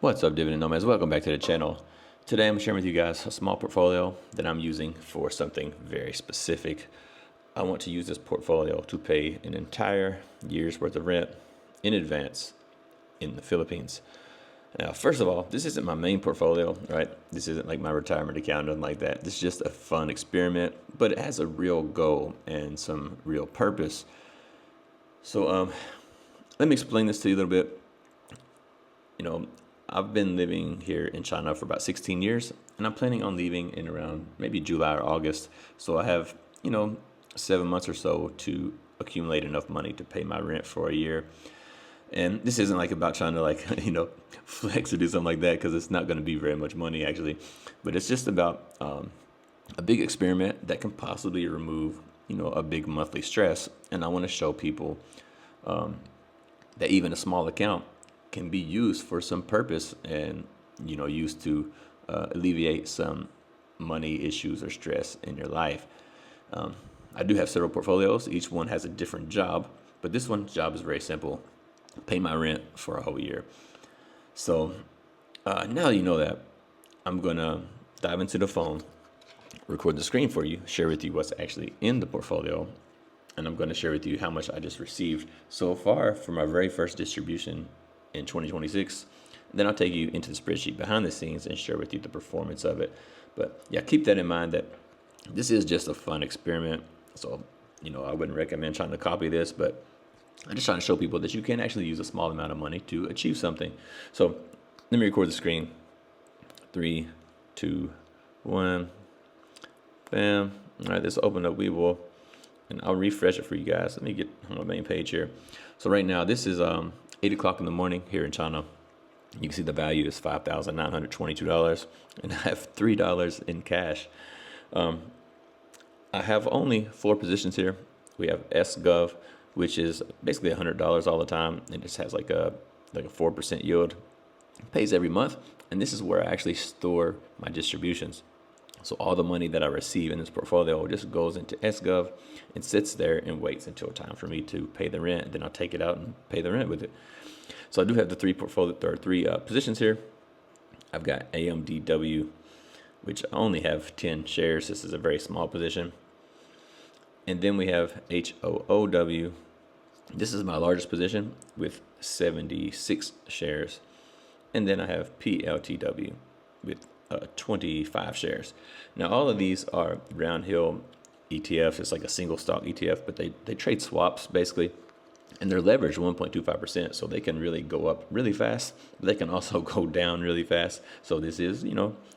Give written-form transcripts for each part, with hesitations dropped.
What's up, Dividend Nomads? Welcome back to the channel. Today I'm sharing with you guys a small portfolio that I'm using for something very specific. I want to use this portfolio to pay an entire year's worth of rent in advance in the Philippines. Now, first of all, this isn't my main portfolio, right? This isn't like my retirement account, nothing like that. This is just a fun experiment, but it has a real goal and some real purpose. So let me explain this to you a little bit. I've been living here in China for about 16 years, and I'm planning on leaving in around maybe July or August. So I have, 7 months or so to accumulate enough money to pay my rent for a year. And this isn't like about trying to flex or do something like that, because it's not going to be very much money actually. But it's just about a big experiment that can possibly remove, a big monthly stress. And I want to show people that even a small account can be used for some purpose and used to alleviate some money issues or stress in your life. I do have several portfolios. Each one has a different job, but this one's job is very simple: pay my rent for a whole year. So now you know that, I'm gonna dive into the phone, record the screen for you, share with you what's actually in the portfolio, and I'm going to share with you how much I just received so far for my very first distribution in 2026. Then I'll take you into the spreadsheet behind the scenes and share with you the performance of it. But yeah, keep that in mind that this is just a fun experiment. So, I wouldn't recommend trying to copy this, but I'm just trying to show people that you can actually use a small amount of money to achieve something. So let me record the screen. 3, 2, 1. Bam. All right, let's open up Weebull, and I'll refresh it for you guys. Let me get on the main page here. So right now, this is 8 o'clock in the morning here in China. You can see the value is $5,922, and I have $3 in cash. I have only 4 positions here. We have SGov, which is basically $100 all the time. It just has like a 4% yield. It pays every month, and this is where I actually store my distributions. So all the money that I receive in this portfolio just goes into SGov and sits there and waits until time for me to pay the rent. Then I'll take it out and pay the rent with it. So I do have the 3 positions here. I've got AMDW, which I only have 10 shares. This is a very small position. And then we have HOOW. This is my largest position with 76 shares. And then I have PLTW with 25 shares. Now all of these are Round Hill ETFs. It's like a single stock ETF, but they trade swaps basically, and they're leveraged 1.25%, so they can really go up really fast, but they can also go down really fast. So this is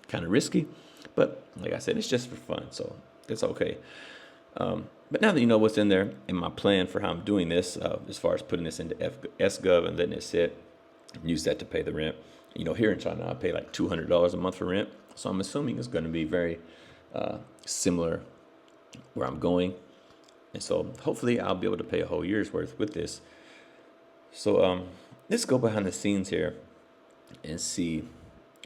kind of risky, but like I said, it's just for fun, so it's okay. But now that you know what's in there and my plan for how I'm doing this, as far as putting this into SGov and letting it sit, use that to pay the rent. Here in China, I pay like $200 a month for rent. So I'm assuming it's going to be very similar where I'm going. And so hopefully I'll be able to pay a whole year's worth with this. So let's go behind the scenes here and see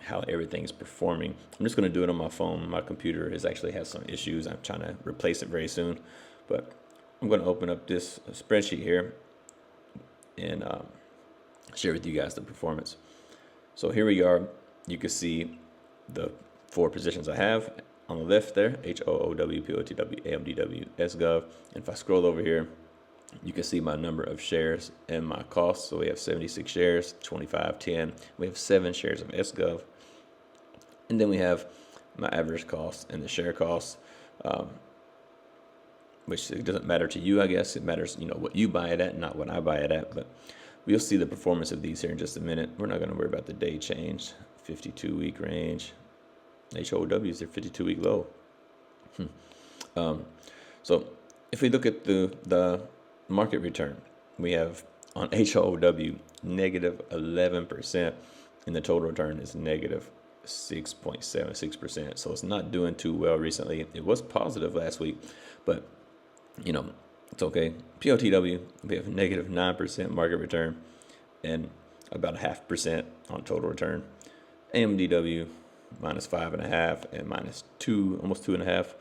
how everything is performing. I'm just going to do it on my phone. My computer actually has some issues. I'm trying to replace it very soon. But I'm going to open up this spreadsheet here and share with you guys the performance. So here we are. You can see the 4 positions I have on the left there: HOOW, PLTW, AMDW, SGov. And if I scroll over here, you can see my number of shares and my costs. So we have 76 shares, 25, 10. We have 7 shares of SGov. And then we have my average cost and the share costs, which it doesn't matter to you, I guess. It matters, what you buy it at, not what I buy it at. But we'll see the performance of these here in just a minute. We're not going to worry about the day change. 52-week range. HOW is their 52-week low. So if we look at the market return, we have on HOW negative 11%, and the total return is negative 6.76%. So it's not doing too well recently. It was positive last week, but it's okay. PLTW, we have negative 9% market return and about 0.5% on total return. AMDW minus 5.5 and minus 2, almost 2.5.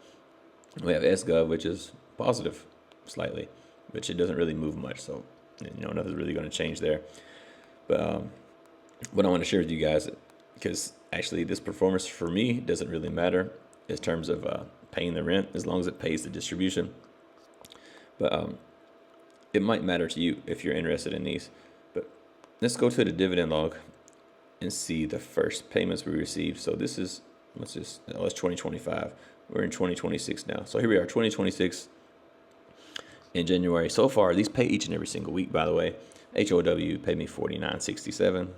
We have SGov, which is positive slightly, which it doesn't really move much. So nothing's really going to change there. But what I want to share with you guys, because actually this performance for me doesn't really matter in terms of paying the rent, as long as it pays the distribution. But it might matter to you if you're interested in these. But let's go to the dividend log and see the first payments we received. So this is, it's 2025. We're in 2026 now. So here we are, 2026 in January. So far, these pay each and every single week, by the way. HOW paid me $49.67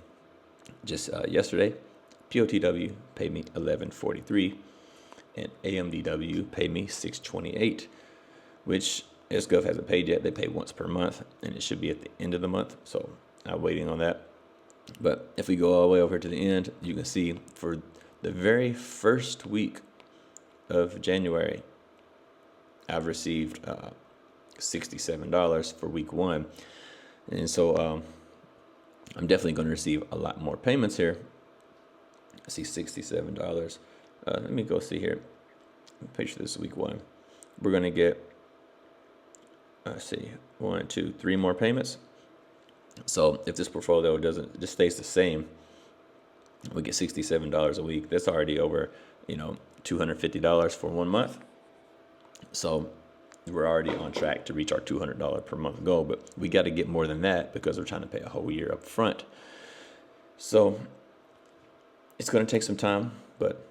just yesterday. POTW paid me $11.43, and AMDW paid me $6.28, which SGov hasn't paid yet. They pay once per month, and it should be at the end of the month. So I'm waiting on that. But if we go all the way over to the end, you can see for the very first week of January, I've received $67 for week one. And so I'm definitely going to receive a lot more payments here. I see $67. Let me go see here. Picture this week one. We're going to get, let's see, 1, 2, 3 more payments. So if this portfolio just stays the same, we get $67 a week. That's already over, $250 for 1 month. So we're already on track to reach our $200 per month goal, but we got to get more than that because we're trying to pay a whole year up front. So it's going to take some time, but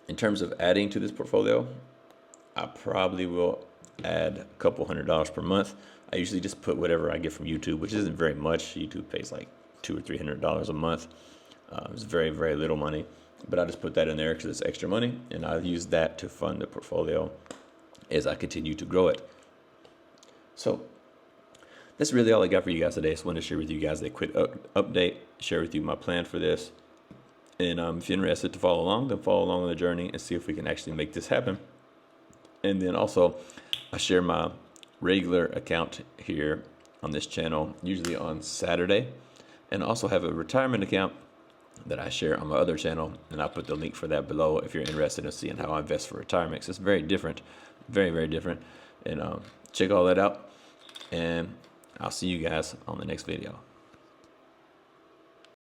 in terms of adding to this portfolio, I probably will add a couple $100 per month. I usually just put whatever I get from YouTube, which isn't very much. YouTube pays like $200 or $300 a month. It's very, very little money, but I just put that in there because it's extra money, and I'll use that to fund the portfolio as I continue to grow it. So that's really all I got for you guys today. I just wanted to share with you guys a quick update, share with you my plan for this. And if you're interested to follow along, then follow along on the journey and see if we can actually make this happen. And then also, I share my regular account here on this channel, usually on Saturday, and also have a retirement account that I share on my other channel, and I'll put the link for that below if you're interested in seeing how I invest for retirement. So it's very different, very, very different. And check all that out, and I'll see you guys on the next video.